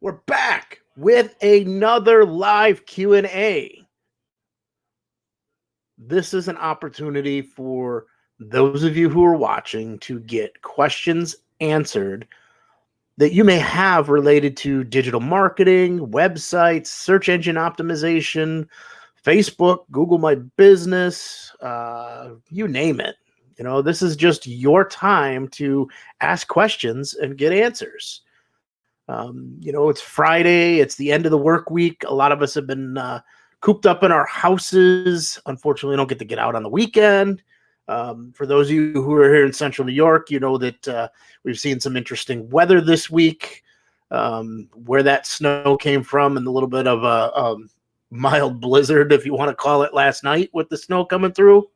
We're back with another live Q&A. This is an opportunity for those of you who are watching to get questions answered that you may have related to digital marketing, websites, search engine optimization, Facebook, Google My Business, you name it. This is just your time to ask questions and get answers. It's Friday. It's the end of the work week. A lot of us have been cooped up in our houses. Unfortunately, don't get to get out on the weekend. For those of you who are here in Central New York, you know that we've seen some interesting weather this week. Where that snow came from and a little bit of a mild blizzard, if you want to call it, last night with the snow coming through.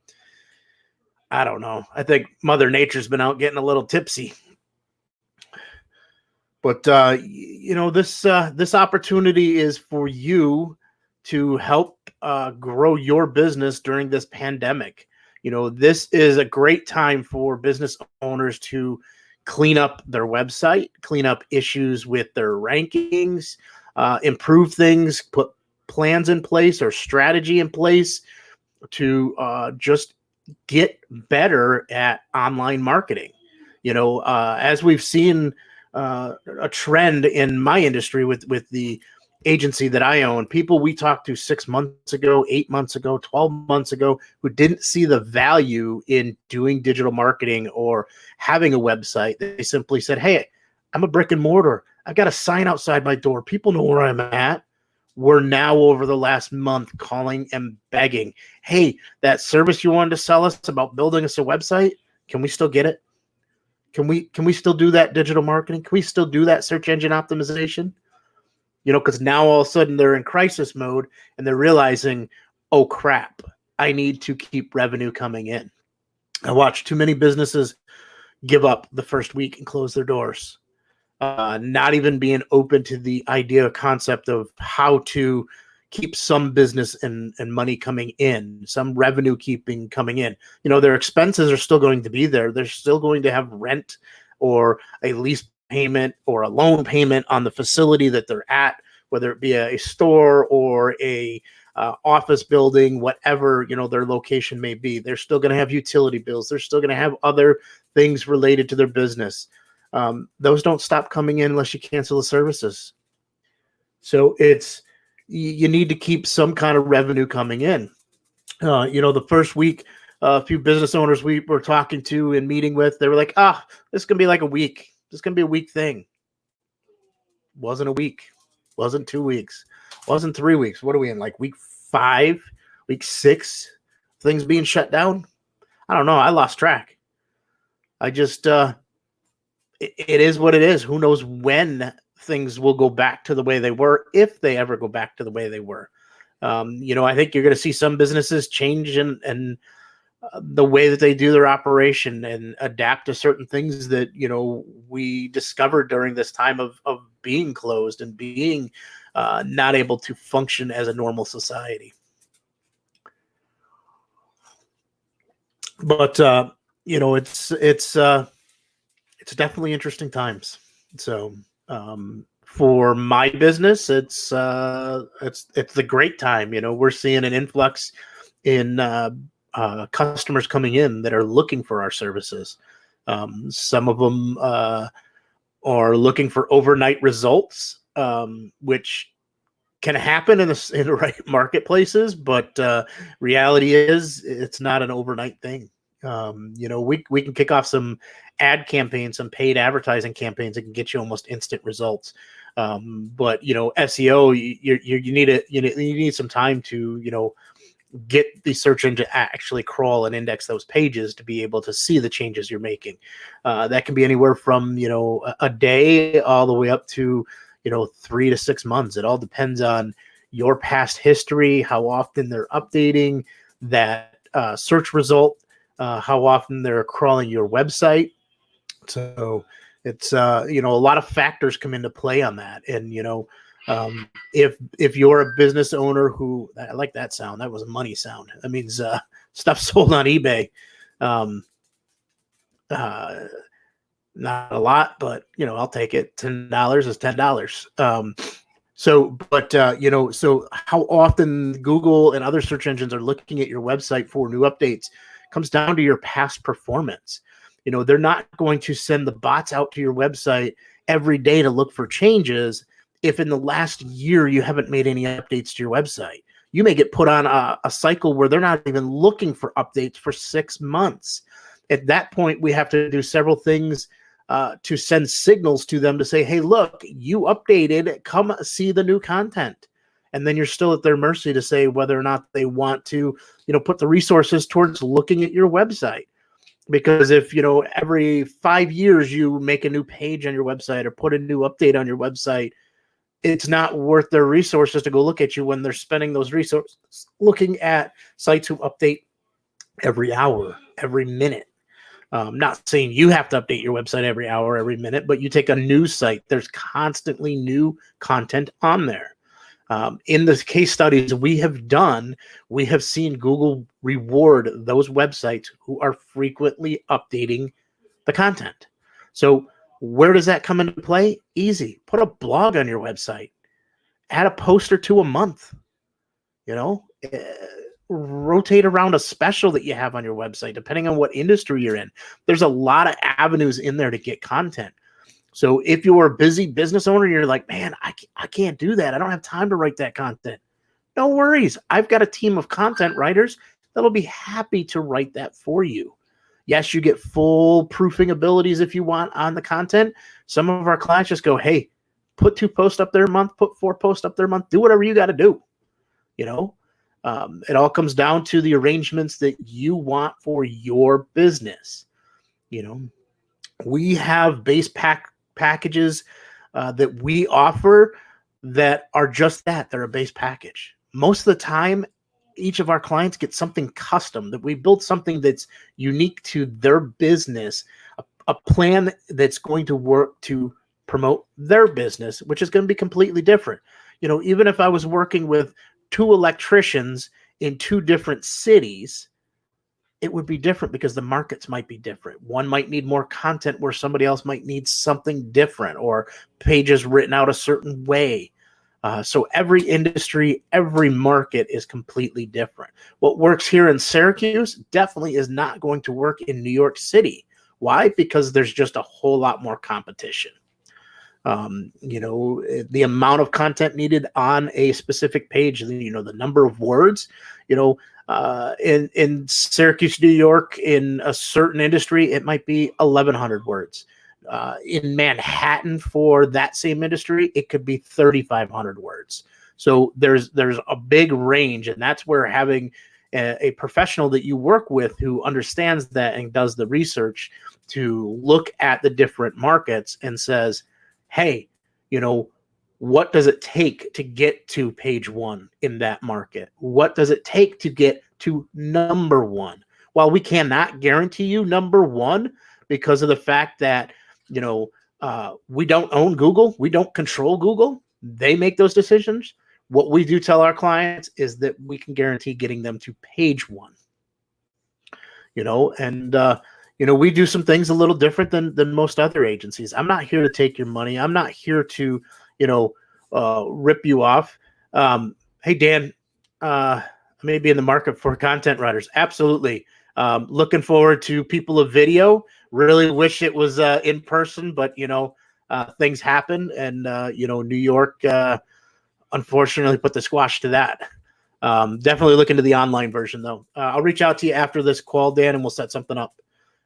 I don't know. I think Mother Nature's been out getting a little tipsy. But, this opportunity is for you to help grow your business during this pandemic. This is a great time for business owners to clean up their website, clean up issues with their rankings, improve things, put plans in place or strategy in place to just get better at online marketing. As we've seen a trend in my industry with the agency that I own, people we talked to 6 months ago, 8 months ago, 12 months ago, who didn't see the value in doing digital marketing or having a website. They simply said, hey, I'm a brick and mortar. I got a sign outside my door. People know where I'm at. We're now over the last month calling and begging, hey, that service you wanted to sell us about building us a website, can we still get it? Can we still do that digital marketing? Can we still do that search engine optimization? Because now all of a sudden they're in crisis mode and they're realizing, oh crap, I need to keep revenue coming in. I watched too many businesses give up the first week and close their doors, not even being open to the idea or concept of how to keep some business and money coming in, some revenue keeping coming in. Their expenses are still going to be there. They're still going to have rent or a lease payment or a loan payment on the facility that they're at, whether it be a store or a office building, whatever, their location may be. They're still going to have utility bills. They're still going to have other things related to their business. Those don't stop coming in unless you cancel the services. So you need to keep some kind of revenue coming in. The first week, a few business owners we were talking to and meeting with, they were like, this is going to be like a week. This is going to be a week thing. Wasn't a week. Wasn't 2 weeks. Wasn't 3 weeks. What are we in, like week 5, week 6? Things being shut down? I don't know. I lost track. I just, it is what it is. Who knows when things will go back to the way they were, if they ever go back to the way they were. I think you're going to see some businesses change and the way that they do their operation and adapt to certain things that, we discovered during this time of being closed and being not able to function as a normal society. But, it's definitely interesting times. So, for my business, it's the great time. We're seeing an influx in customers coming in that are looking for our services. Some of them are looking for overnight results, which can happen in the right marketplaces, but reality is it's not an overnight thing. We can kick off some ad campaigns, some paid advertising campaigns that can get you almost instant results. But SEO, you need some time to get the search engine to actually crawl and index those pages to be able to see the changes you're making. That can be anywhere from a day all the way up to 3 to 6 months. It all depends on your past history, how often they're updating that search result, how often they're crawling your website. So it's a lot of factors come into play on that. And if you're a business owner who, I like that sound, that was a money sound. That means stuff sold on eBay. Not a lot, but I'll take it. $10 is $10. So how often Google and other search engines are looking at your website for new updates comes down to your past performance. They're not going to send the bots out to your website every day to look for changes if in the last year you haven't made any updates to your website. You may get put on a cycle where they're not even looking for updates for 6 months. At that point, we have to do several things to send signals to them to say, hey, look, you updated, come see the new content. And then you're still at their mercy to say whether or not they want to, put the resources towards looking at your website. Because if, every 5 years you make a new page on your website or put a new update on your website, it's not worth their resources to go look at you when they're spending those resources looking at sites who update every hour, every minute. Not saying you have to update your website every hour, every minute, but you take a news site, there's constantly new content on there. In the case studies we have done, we have seen Google reward those websites who are frequently updating the content. So where does that come into play? Easy. Put a blog on your website. Add a post or two a month. Rotate around a special that you have on your website, depending on what industry you're in. There's a lot of avenues in there to get content. So if you're a busy business owner, you're like, man, I can't do that. I don't have time to write that content. No worries. I've got a team of content writers that'll be happy to write that for you. Yes, you get full proofing abilities if you want on the content. Some of our clients just go, hey, put 2 posts up there a month, put 4 posts up there a month, do whatever you got to do. It all comes down to the arrangements that you want for your business. We have base packages that we offer that are just that. They're a base package. Most of the time, each of our clients gets something custom, that we build something that's unique to their business, a plan that's going to work to promote their business, which is going to be completely different. Even if I was working with 2 electricians in 2 different cities, it would be different because the markets might be different. One might need more content where somebody else might need something different, or pages written out a certain way. So every industry, every market is completely different. What works here in Syracuse definitely is not going to work in New York City. Why? Because there's just a whole lot more competition. The amount of content needed on a specific page, the number of words, in Syracuse, New York, in a certain industry, it might be 1,100 words. In Manhattan, for that same industry, it could be 3,500 words. So there's a big range, and that's where having a professional that you work with who understands that and does the research to look at the different markets and says, hey, what does it take to get to page 1 in that market? What does it take to get to number 1? While we cannot guarantee you number 1 because of the fact that, we don't own Google, we don't control Google, they make those decisions. What we do tell our clients is that we can guarantee getting them to page 1. We do some things a little different than most other agencies. I'm not here to take your money. I'm not here to, rip you off. Hey, Dan, I may be in the market for content writers. Absolutely. Looking forward to people of video. Really wish it was in person, but, things happen. And, New York, unfortunately, put the squash to that. Definitely look into the online version, though. I'll reach out to you after this call, Dan, and we'll set something up.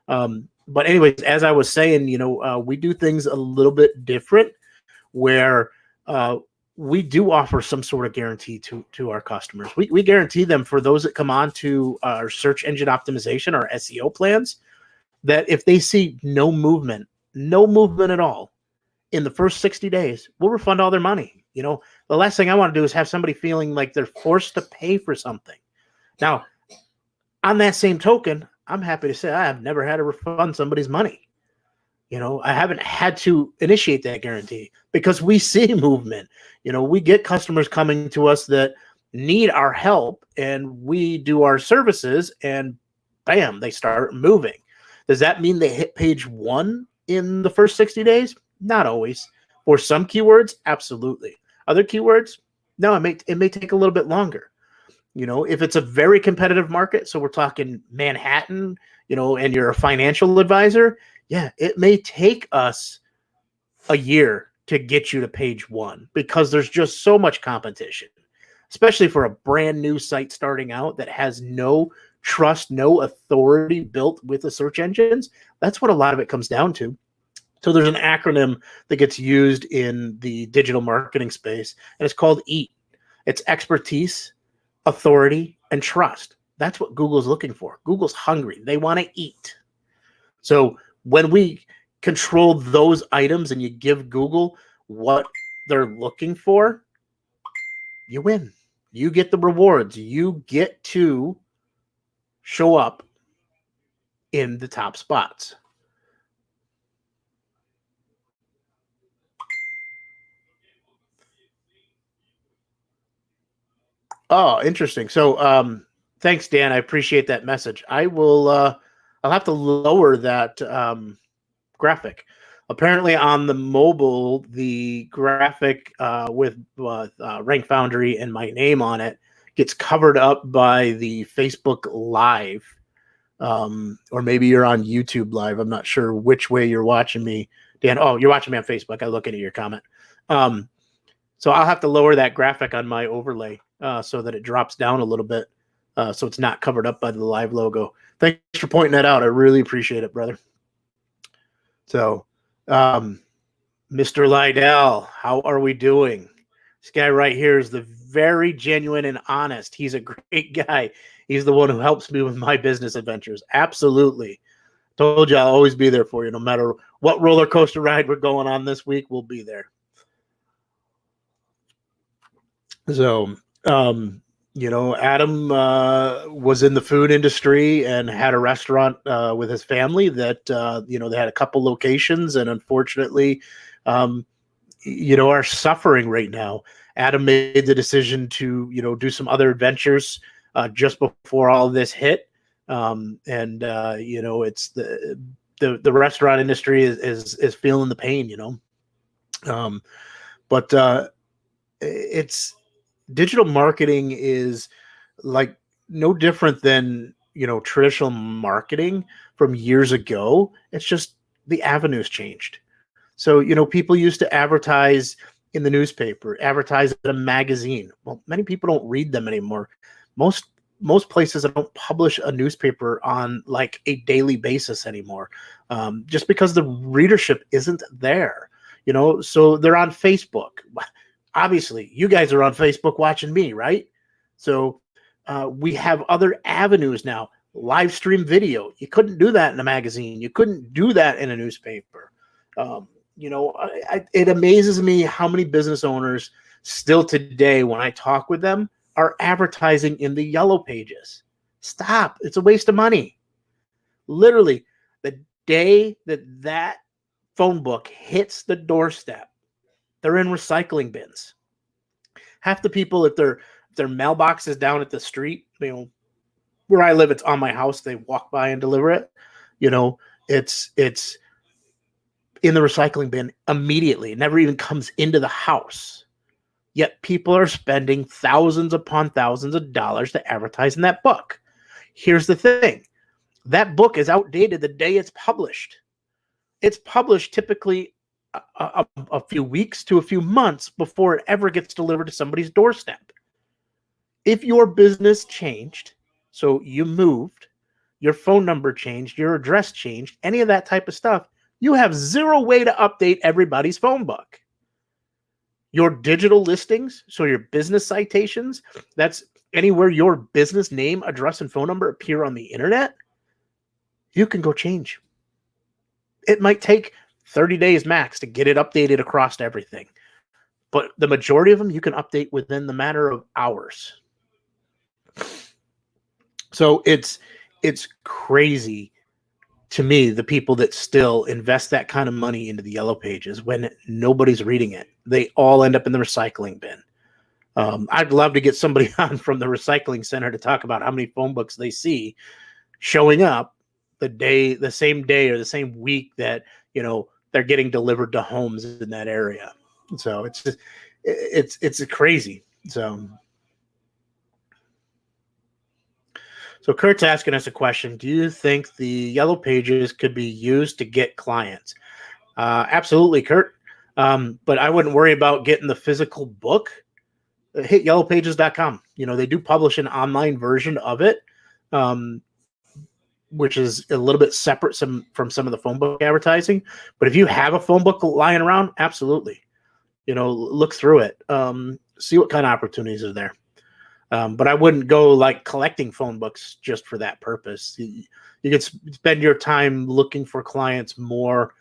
But anyways, as I was saying, we do things a little bit different where we do offer some sort of guarantee to our customers. We guarantee them, for those that come on to our search engine optimization, our SEO plans, that if they see no movement at all in the first 60 days, we'll refund all their money. The last thing I want to do is have somebody feeling like they're forced to pay for something. Now, on that same token, I'm happy to say I have never had to refund somebody's money. I haven't had to initiate that guarantee because we see movement. We get customers coming to us that need our help, and we do our services, and bam, they start moving. Does that mean they hit page 1 in the first 60 days? Not always. For some keywords, absolutely. Other keywords, no, it may take a little bit longer. If it's a very competitive market, so we're talking Manhattan, and you're a financial advisor, yeah, it may take us a year to get you to page 1 because there's just so much competition, especially for a brand new site starting out that has no trust, no authority built with the search engines. That's what a lot of it comes down to. So there's an acronym that gets used in the digital marketing space, and it's called EAT. It's expertise, authority, and trust. That's what Google's looking for. Google's hungry. They want to eat. So when we control those items and you give Google what they're looking for, you win. You get the rewards. You get to show up in the top spots. Oh, interesting. So, thanks, Dan. I appreciate that message. I'll have to lower that graphic. Apparently, on the mobile, the graphic with Rank Foundry and my name on it gets covered up by the Facebook Live, or maybe you're on YouTube Live. I'm not sure which way you're watching me, Dan. Oh, you're watching me on Facebook. I'm looking at your comment. So I'll have to lower that graphic on my overlay so that it drops down a little bit, so it's not covered up by the live logo. Thanks for pointing that out. I really appreciate it, brother. So, Mr. Lydell, how are we doing? This guy right here is the very genuine and honest. He's a great guy. He's the one who helps me with my business adventures. Absolutely. Told you I'll always be there for you. No matter what roller coaster ride we're going on this week, we'll be there. So, Adam was in the food industry and had a restaurant with his family that, they had a couple locations and unfortunately, are suffering right now. Adam made the decision to, do some other adventures just before all of this hit. It's the restaurant industry is feeling the pain, but it's digital marketing is like no different than, traditional marketing from years ago. It's just the avenues changed. So, people used to advertise in the newspaper, advertise in a magazine. Well, many people don't read them anymore. Most places don't publish a newspaper on like a daily basis anymore, just because the readership isn't there. So they're on Facebook. Obviously, you guys are on Facebook watching me, right? So we have other avenues now. Live stream video. You couldn't do that in a magazine. You couldn't do that in a newspaper. It amazes me how many business owners still today, when I talk with them, are advertising in the yellow pages. Stop. It's a waste of money. Literally, the day that phone book hits the doorstep, they're in recycling bins. Half the people, if their mailbox is down at the street, where I live, it's on my house. They walk by and deliver it. It's in the recycling bin immediately. It never even comes into the house. Yet people are spending thousands upon thousands of dollars to advertise in that book. Here's the thing. That book is outdated the day it's published. It's published typically a few weeks to a few months before it ever gets delivered to somebody's doorstep. If your business changed, so you moved, your phone number changed, your address changed, any of that type of stuff, you have zero way to update everybody's phone book. Your digital listings, so your business citations, that's anywhere your business name, address, and phone number appear on the internet, you can go change. It might take 30 days max to get it updated across everything. But the majority of them you can update within the matter of hours. So it's crazy to me, the people that still invest that kind of money into the yellow pages when nobody's reading it. They all end up in the recycling bin. I'd love to get somebody on from the recycling center to talk about how many phone books they see showing up the same day or the same week that they're getting delivered to homes in that area. So it's just, it's crazy. So Kurt's asking us a question. Do you think the yellow pages could be used to get clients? Absolutely, Kurt. But I wouldn't worry about getting the physical book. Hit yellowpages.com. They do publish an online version of it, which is a little bit separate from some of the phone book advertising. But if you have a phone book lying around, absolutely, look through it, see what kind of opportunities are there. But I wouldn't go like collecting phone books just for that purpose. You could spend your time looking for clients more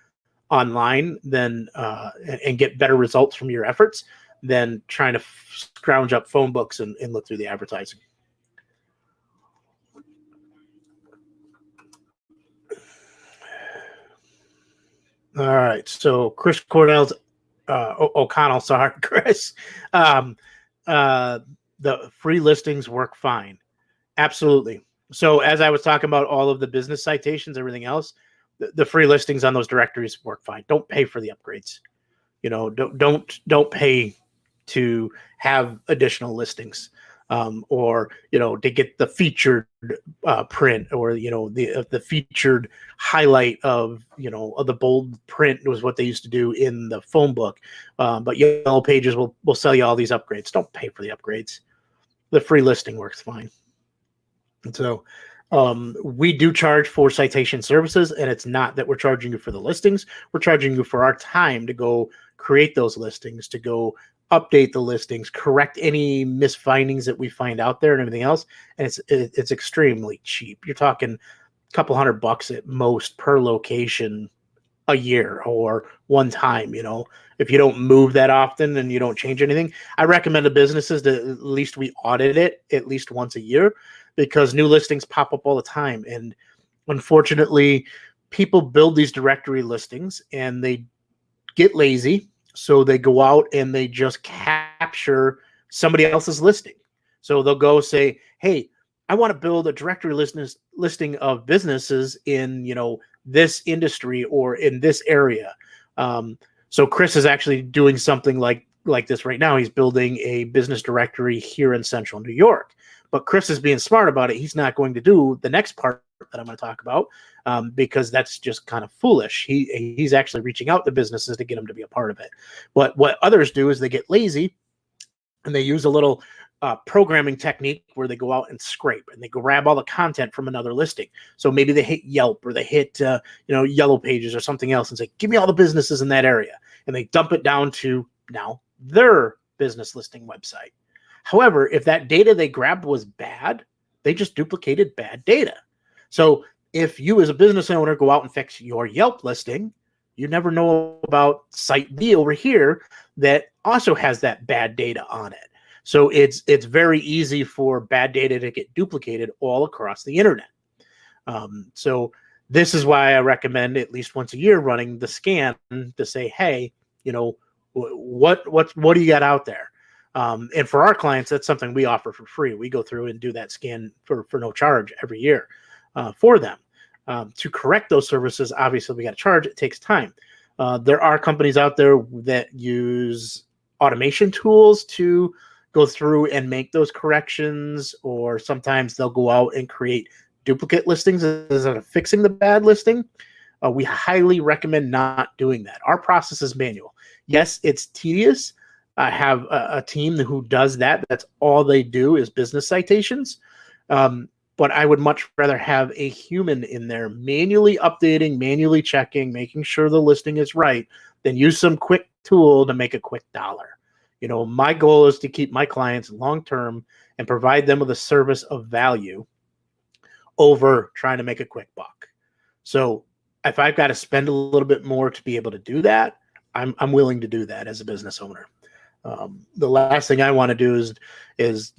online than and get better results from your efforts than trying to scrounge up phone books and look through the advertising. All right. So Chris Cornell's O'Connell, sorry, Chris. The free listings work fine. Absolutely. So as I was talking about all of the business citations, everything else, the free listings on those directories work fine. Don't pay for the upgrades. Don't pay to have additional listings, or to get the featured print, or the featured highlight of the bold print was what they used to do in the phone book. But Yellow Pages will sell you all these upgrades. Don't pay for the upgrades. The free listing works fine. And so we do charge for citation services, and it's not that we're charging you for the listings. We're charging you for our time to go create those listings, to go update the listings, correct any misfindings that we find out there and everything else. And it's extremely cheap. You're talking a couple $100 at most per location a year, or one time. If you don't move that often and you don't change anything, I recommend to businesses that at least we audit it at least once a year, because new listings pop up all the time. And unfortunately, people build these directory listings and they get lazy. So they go out and they just capture somebody else's listing. So they'll go say, hey, I want to build a directory listing of businesses in, this industry or in this area. So Chris is actually doing something like this right now. He's building a business directory here in Central New York. But Chris is being smart about it. He's not going to do the next part that I'm going to talk about, because that's just kind of foolish. He's actually reaching out to businesses to get them to be a part of it. But what others do is they get lazy and they use a little programming technique where they go out and scrape and they grab all the content from another listing. So maybe they hit Yelp or they hit Yellow Pages or something else and say, give me all the businesses in that area. And they dump it down to now their business listing website. However, if that data they grabbed was bad, they just duplicated bad data. So if you as a business owner go out and fix your Yelp listing, you never know about site B over here that also has that bad data on it. So it's very easy for bad data to get duplicated all across the internet. So this is why I recommend at least once a year running the scan to say, hey, what do you got out there? And for our clients, that's something we offer for free. We go through and do that scan for no charge every year for them. To correct those services, obviously we got to charge. It takes time. There are companies out there that use automation tools to go through and make those corrections, or sometimes they'll go out and create duplicate listings instead of fixing the bad listing. We highly recommend not doing that. Our process is manual. Yes, it's tedious. I have a team who does that. That's all they do is business citations. But I would much rather have a human in there manually updating, manually checking, making sure the listing is right, than use some quick tool to make a quick dollar. My goal is to keep my clients long-term and provide them with a service of value over trying to make a quick buck. So if I've got to spend a little bit more to be able to do that, I'm willing to do that as a business owner. The last thing I want to do is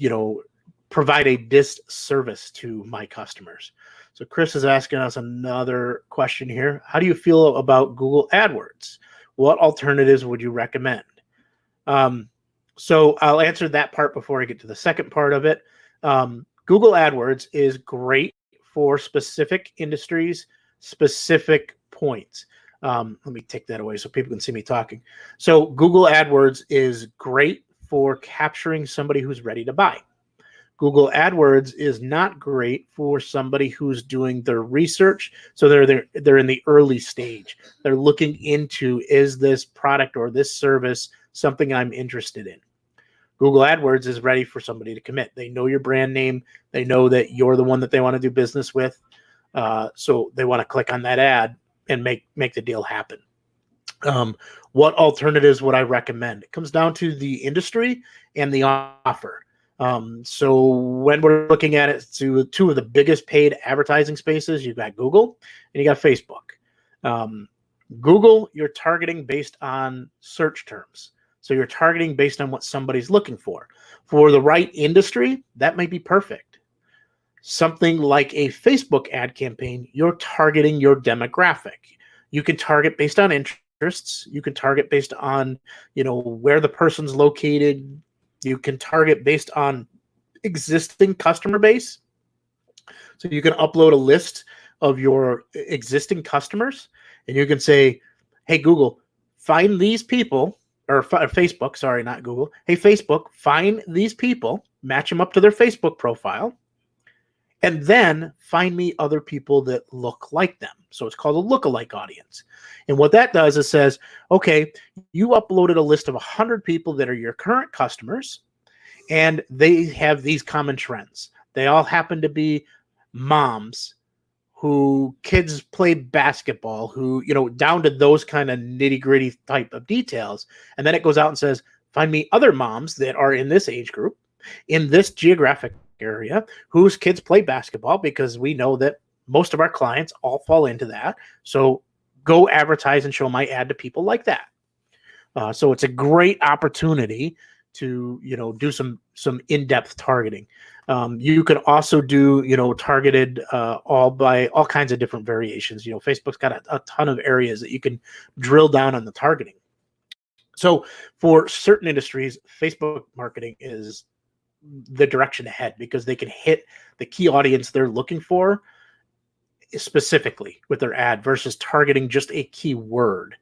provide a disservice to my customers. So Chris is asking us another question here. How do you feel about Google AdWords? What alternatives would you recommend? So I'll answer that part before I get to the second part of it. Google AdWords is great for specific industries, specific points. Let me take that away so people can see me talking. So Google AdWords is great for capturing somebody who's ready to buy. Google AdWords is not great for somebody who's doing their research. So they're in the early stage. They're looking into, is this product or this service something I'm interested in? Google AdWords is ready for somebody to commit. They know your brand name. They know that you're the one that they want to do business with. So they want to click on that ad and make the deal happen. What alternatives would I recommend? It comes down to the industry and the offer. So when we're looking at it to two of the biggest paid advertising spaces, you've got Google and you got Facebook. Google, you're targeting based on search terms. So you're targeting based on what somebody's looking for. For the right industry, that might be perfect. Something like a Facebook ad campaign, you're targeting your demographic. You can target based on interests. You can target based on, where the person's located. You can target based on existing customer base. So you can upload a list of your existing customers and you can say, hey, Google, find these people, or Facebook, sorry, not Google. Hey, Facebook, find these people, match them up to their Facebook profile, and then find me other people that look like them. So it's called a lookalike audience. And what that does is says, okay, you uploaded a list of 100 people that are your current customers, and they have these common trends. They all happen to be moms who kids play basketball, who, down to those kind of nitty-gritty type of details. And then it goes out and says, find me other moms that are in this age group, in this geographic area, whose kids play basketball, because we know that most of our clients all fall into that. So go advertise and show my ad to people like that. So it's a great opportunity to, do some in-depth targeting. You can also do, targeted all kinds of different variations. Facebook's got a ton of areas that you can drill down on the targeting. So for certain industries, Facebook marketing is the direction ahead because they can hit the key audience they're looking for specifically with their ad versus targeting just a keyword.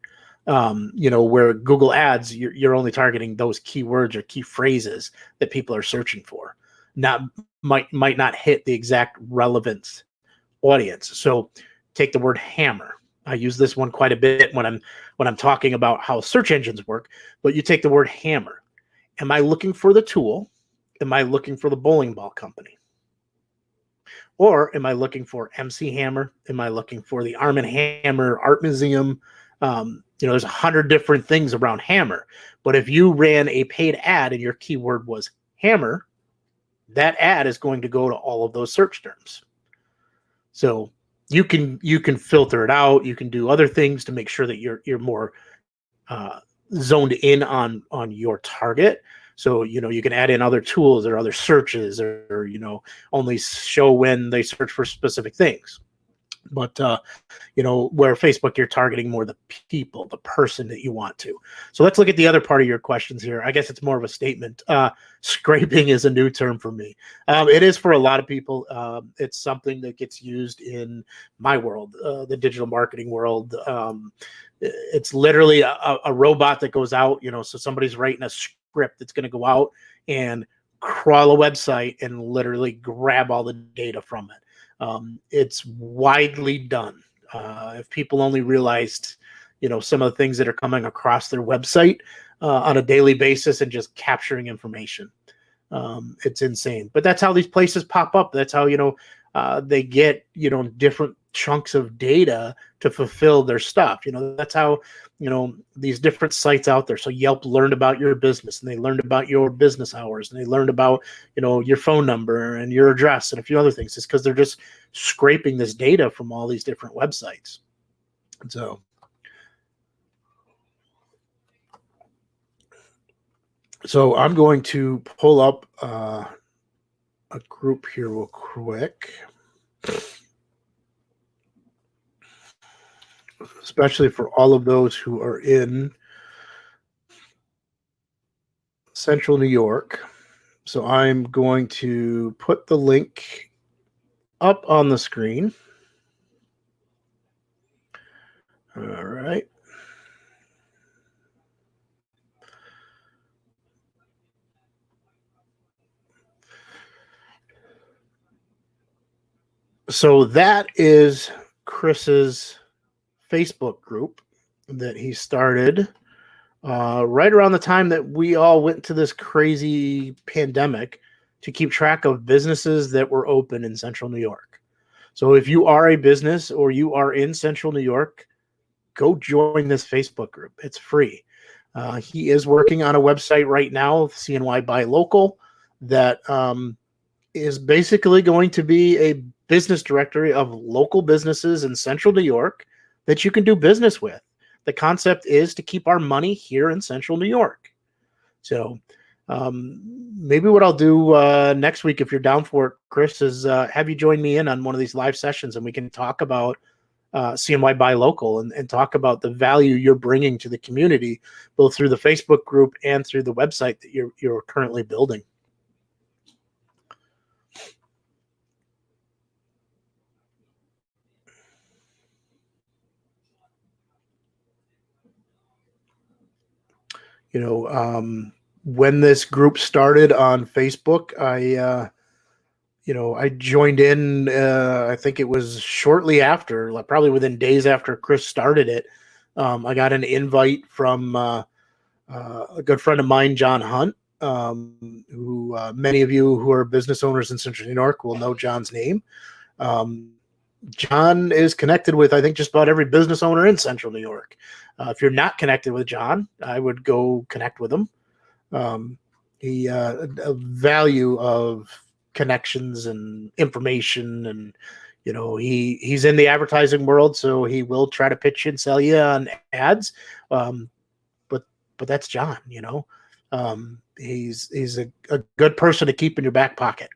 Where Google Ads, you're only targeting those keywords or key phrases that people are searching for. Might not hit the exact relevant audience. So take the word hammer. I use this one quite a bit when I'm talking about how search engines work, but you take the word hammer. Am I looking for the tool? Am I looking for the bowling ball company? Or am I looking for MC Hammer? Am I looking for the Arm & Hammer Art Museum? There's 100 different things around hammer. But if you ran a paid ad and your keyword was hammer, that ad is going to go to all of those search terms. So you can filter it out. You can do other things to make sure that you're more zoned in on your target. So, you can add in other tools or other searches or only show when they search for specific things. But, where Facebook, you're targeting more the people, the person that you want to. So let's look at the other part of your questions here. I guess it's more of a statement. Scraping is a new term for me. It is for a lot of people. It's something that gets used in my world, the digital marketing world. It's literally a robot that goes out, so somebody's writing a script that's going to go out and crawl a website and literally grab all the data from it. It's widely done. If people only realized, some of the things that are coming across their website on a daily basis and just capturing information, it's insane. But that's how these places pop up. That's how, they get, different chunks of data to fulfill their stuff. That's how, these different sites out there. So Yelp learned about your business and they learned about your business hours and they learned about, your phone number and your address and a few other things. It's because they're just scraping this data from all these different websites. So I'm going to pull up a group here real quick, especially for all of those who are in Central New York. So I'm going to put the link up on the screen. All right. So that is Chris's Facebook group that he started right around the time that we all went to this crazy pandemic to keep track of businesses that were open in Central New York. So if you are a business or you are in Central New York, go join this Facebook group. It's free. He is working on a website right now, CNY Buy Local, that is basically going to be a business directory of local businesses in Central New York that you can do business with. The concept is to keep our money here in Central New York. So maybe what I'll do next week, if you're down for it, Chris, is have you join me in on one of these live sessions and we can talk about CNY Buy Local and talk about the value you're bringing to the community, both through the Facebook group and through the website that you're currently building. You know, when this group started on Facebook, I joined in. I think it was shortly after, like probably within days after Chris started it. I got an invite from a good friend of mine, John Hunt, who many of you who are business owners in Central New York will know John's name. John is connected with, I think, just about every business owner in Central New York. If you're not connected with John, I would go connect with him. He a value of connections and information, and he's in the advertising world, so he will try to pitch you and sell you on ads. But that's John. He's a good person to keep in your back pocket.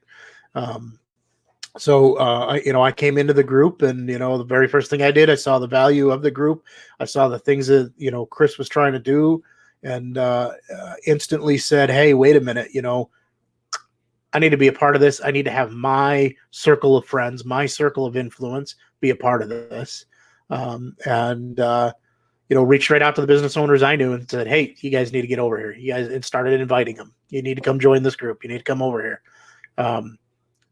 So I came into the group, and the very first thing I did, I saw the value of the group. I saw the things that Chris was trying to do, and instantly said, "Hey, wait a minute! I need to be a part of this. I need to have my circle of friends, my circle of influence, be a part of this." And reached right out to the business owners I knew and said, "Hey, you guys need to get over here." You guys, and started inviting them. You need to come join this group. You need to come over here.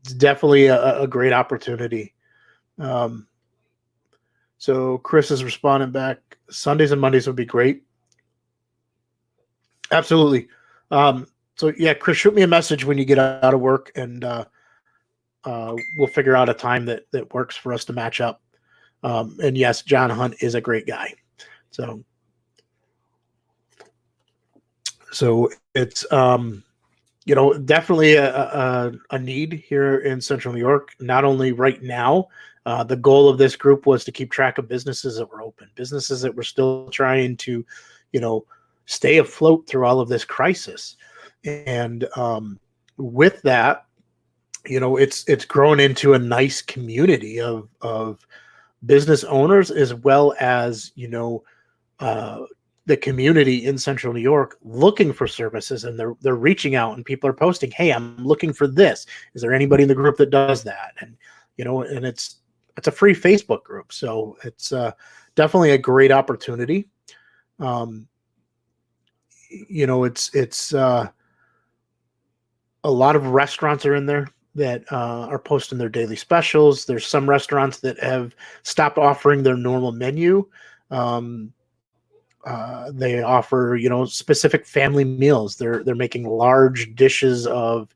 It's definitely a great opportunity. So Chris is responding back. Sundays and Mondays would be great. Absolutely. So yeah, Chris, shoot me a message when you get out of work, and we'll figure out a time that works for us to match up. And yes, John Hunt is a great guy. So it's definitely a need here in Central New York. Not only right now, the goal of this group was to keep track of businesses that were open, businesses that were still trying to, stay afloat through all of this crisis. And with that, it's grown into a nice community of business owners, as well as the community in Central New York looking for services, and they're reaching out, and people are posting, "Hey, I'm looking for this. Is there anybody in the group that does that?" And and it's a free Facebook group, so it's definitely a great opportunity. It's a lot of restaurants are in there that are posting their daily specials. There's some restaurants that have stopped offering their normal menu. They offer, specific family meals. They're making large dishes of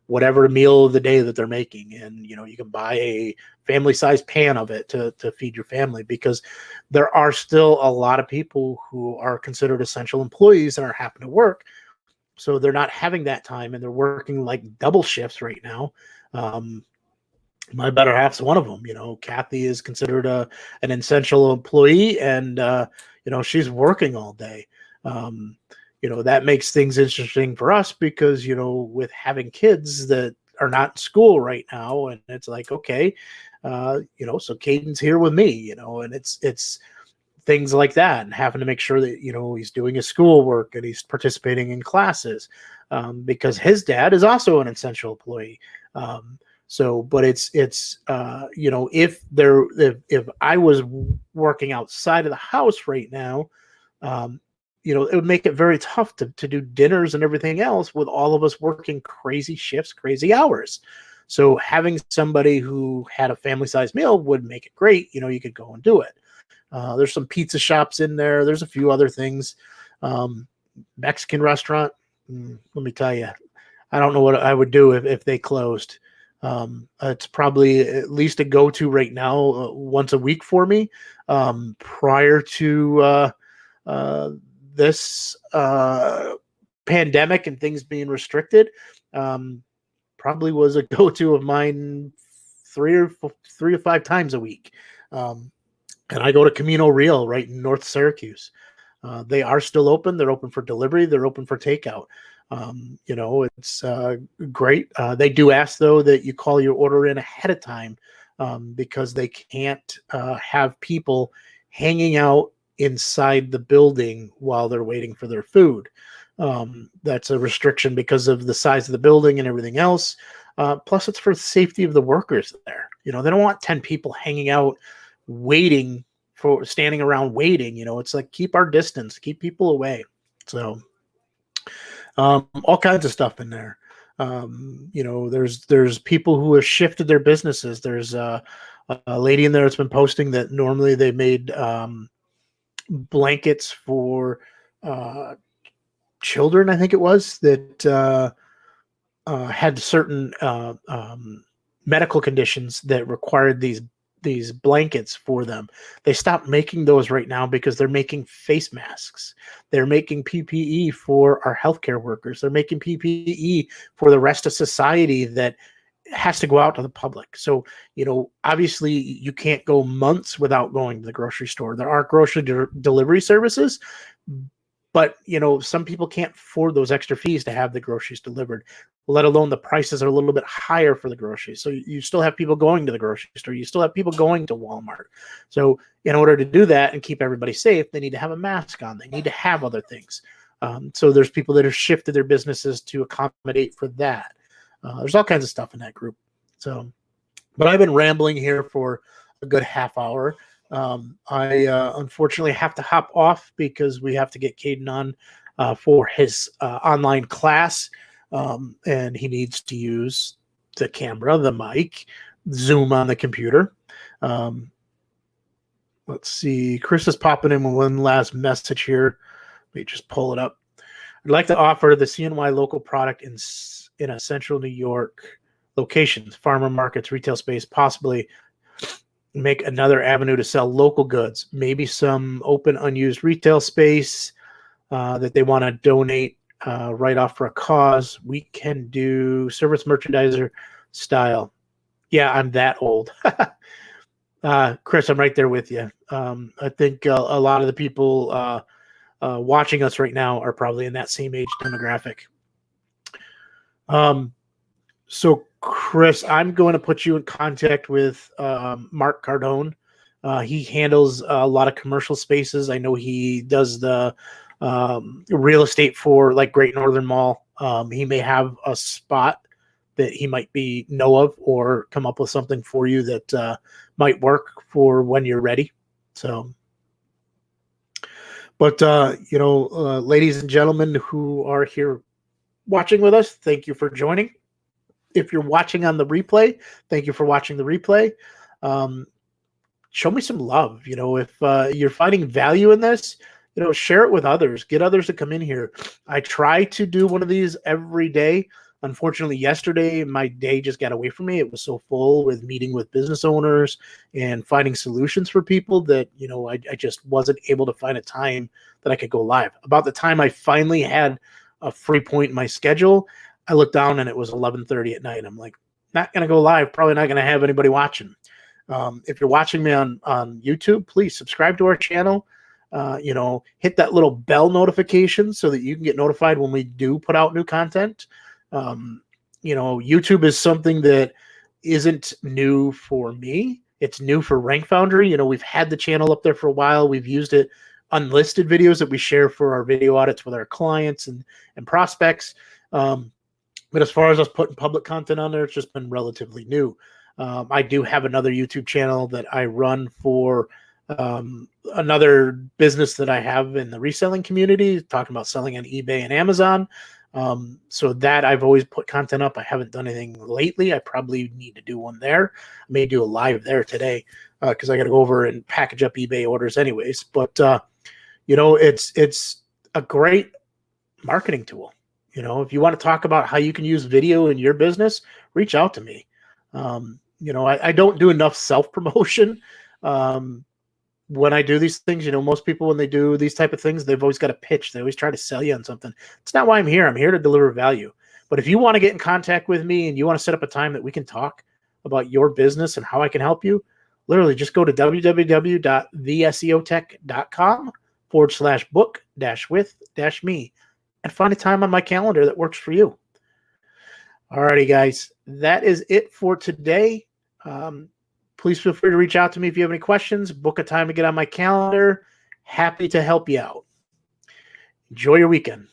whatever meal of the day that they're making, and you can buy a family-sized pan of it to feed your family, because there are still a lot of people who are considered essential employees and are having to work, so they're not having that time, and they're working like double shifts right now. My better half's one of them. Kathy is considered an essential employee, and she's working all day. That makes things interesting for us, because with having kids that are not in school right now, and it's like, okay, so Caden's here with me, and it's things like that, and having to make sure that he's doing his schoolwork and he's participating in classes, because his dad is also an essential employee. So, but it's you know, if I was working outside of the house right now, you know, it would make it very tough to do dinners and everything else with all of us working crazy shifts, crazy hours. So having somebody who had a family sized meal would make it great. You know, you could go and do it. There's some pizza shops in there. There's a few other things. Mexican restaurant. Let me tell you, I don't know what I would do if they closed. It's probably at least a go-to right now, once a week for me. Prior to this pandemic and things being restricted, probably was a go-to of mine three to five times a week. And I go to Camino Real right in North Syracuse. They are still open. They're open for delivery. They're open for takeout. You know, it's great. They do ask, though, that you call your order in ahead of time, because they can't have people hanging out inside the building while they're waiting for their food. That's a restriction because of the size of the building and everything else. Plus, it's for the safety of the workers there. You know, they don't want 10 people hanging out standing around waiting. You know, it's like, keep our distance, keep people away. So all kinds of stuff in there. You know, there's people who have shifted their businesses. There's a lady in there that's been posting that normally they made blankets for children, I think it was, that had certain medical conditions that required these blankets for them. They stopped making those right now because they're making face masks. They're making PPE for our healthcare workers. They're making PPE for the rest of society that has to go out to the public. So, you know, obviously you can't go months without going to the grocery store. There are grocery delivery services, but, you know, some people can't afford those extra fees to have the groceries delivered, let alone the prices are a little bit higher for the groceries. So you still have people going to the grocery store. You still have people going to Walmart. So in order to do that and keep everybody safe, they need to have a mask on. They need to have other things. So there's people that have shifted their businesses to accommodate for that. There's all kinds of stuff in that group. So, but I've been rambling here for a good half hour. I unfortunately have to hop off because we have to get Caden on for his online class. And he needs to use the camera, the mic, Zoom on the computer. Let's see. Chris is popping in with one last message here. Let me just pull it up. I'd like to offer the CNY local product in a central New York locations, farmer markets, retail space, possibly make another avenue to sell local goods, maybe some open unused retail space that they want to donate right off for a cause. We can do service merchandiser style. Yeah, I'm that old. Chris, I'm right there with you. I think a lot of the people watching us right now are probably in that same age demographic. So Chris, I'm going to put you in contact with Mark Cardone. He handles a lot of commercial spaces. I know he does the real estate for like Great Northern Mall. He may have a spot that he might know of or come up with something for you that might work for when you're ready. So, but you know, ladies and gentlemen who are here watching with us, thank you for joining. If you're watching on the replay, thank you for watching the replay. Show me some love. You know, if you're finding value in this, you know, share it with others. Get others to come in here. I try to do one of these every day. Unfortunately, yesterday, my day just got away from me. It was so full with meeting with business owners and finding solutions for people that, you know, I just wasn't able to find a time that I could go live. About the time I finally had a free point in my schedule, I looked down and it was 11:30 at night. I'm like, not going to go live. Probably not going to have anybody watching. If you're watching me on YouTube, please subscribe to our channel. You know, hit that little bell notification so that you can get notified when we do put out new content. You know, YouTube is something that isn't new for me. It's new for Rank Foundry. You know, we've had the channel up there for a while. We've used it unlisted videos that we share for our video audits with our clients and prospects. But as far as us putting public content on there, it's just been relatively new. I do have another YouTube channel that I run for another business that I have in the reselling community, talking about selling on eBay and Amazon. So that I've always put content up. I haven't done anything lately. I probably need to do one there. I may do a live there today because I got to go over and package up eBay orders anyways. But, it's a great marketing tool. If you want to talk about how you can use video in your business, reach out to me. I don't do enough self-promotion. When I do these things, most people, when they do these type of things, they've always got a pitch. They always try to sell you on something. It's not why I'm here. I'm here to deliver value. But if you want to get in contact with me and you want to set up a time that we can talk about your business and how I can help you, literally just go to www.theseotech.com/book-with-me and find a time on my calendar that works for you. Alrighty, guys, that is it for today. Please feel free to reach out to me if you have any questions. Book a time to get on my calendar. Happy to help you out. Enjoy your weekend.